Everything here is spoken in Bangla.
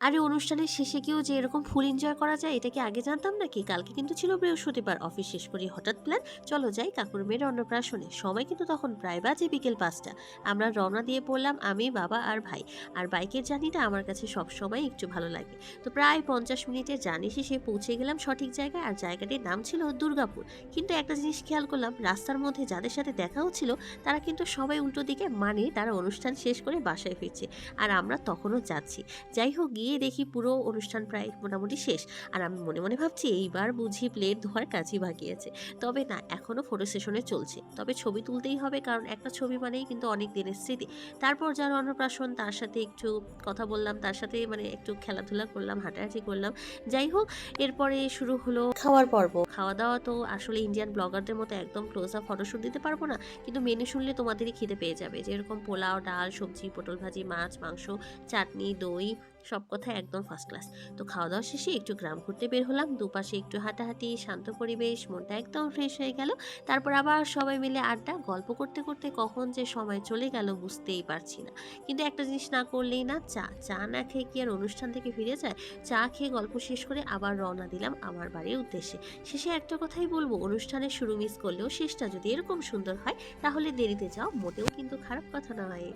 আরে অনুষ্ঠানের শেষে গিয়েও যে এরকম ফুল এনজয় করা যায় এটা কি আগে জানতাম নাকি? কালকে কিন্তু ছিল বৃহস্পতিবার। অফিস শেষ করি হঠাৎ প্ল্যান, চলো যাই কাকুর মেয়ের অন্নপ্রাশনে। সময় কিন্তু তখন প্রায় বাজে বিকেল ৫টা। আমরা রওনা দিয়ে পড়লাম আমি, বাবা আর ভাই। আর বাইকের জার্নিটা আমার কাছে সবসময় একটু ভালো লাগে। তো প্রায় ৫০ মিনিটের জার্নি শেষে পৌঁছে গেলাম সঠিক জায়গায়, আর জায়গাটির নাম ছিল দুর্গাপুর। কিন্তু একটা জিনিস খেয়াল করলাম, রাস্তার মধ্যে যাদের সাথে দেখা হচ্ছিল তারা কিন্তু সবাই উল্টো দিকে, মানে তারা অনুষ্ঠান শেষ করে বাসায় ফিরছে। আর আমরা তখনও যাচ্ছি। যাই হোক, গিয়ে দেখি পুরো অনুষ্ঠান প্রায় মোটামুটি শেষ। আর আমি মনে মনে ভাবছি এইবার বুঝি প্লেট ধোয়ার কাজই বাকি আছে। তবে না, এখনো ফটো সেশনে চলছে। তবে ছবি তুলতেই হবে, কারণ একটা ছবি মানেই কিন্তু অনেক দিনের স্মৃতি। তারপর যার অন্নপ্রাশন তার সাথে একটু কথা বললাম, তার সাথে মানে একটু খেলাধুলা করলাম, হাঁটাহাঁটি করলাম। যাই হোক, এরপরে শুরু হলো খাওয়ার পর্ব। খাওয়া দাওয়া তো আসলে ইন্ডিয়ান ব্লগারদের মতো একদম ক্লোজ আপ ফটোশুট দিতে পারবো না, কিন্তু মেনু শুনলে তোমাদেরই খিদে পেয়ে যাবে। যেরকম পোলাও, ডাল, সবজি, পটল ভাজি, মাছ, মাংস, চাটনি, দই, সব কথা একদম ফার্স্ট ক্লাস। তো খাওয়া দাওয়া শেষে একটু গ্রাম ঘুরতে বের হলাম। দুপাশে একটু হাঁটাহাঁটি, শান্ত পরিবেশ, মনটা একদম ফ্রেশ হয়ে গেল। তারপর আবার সবাই মিলে আড্ডা, গল্প করতে করতে কখন যে সময় চলে গেল বুঝতেই পারছি না। কিন্তু একটা জিনিস না করলেই না, চা। চা না খেয়ে কি আর অনুষ্ঠান থেকে ফিরে যায়? চা খেয়ে গল্প শেষ করে আবার রওনা দিলাম আমার বাড়ির উদ্দেশ্যে। শেষে একটা কথাই বলবো, অনুষ্ঠানের শুরু মিস করলেও শেষটা যদি এরকম সুন্দর হয় তাহলে দেরিতে যাও মোটেও কিন্তু খারাপ কথা নয়।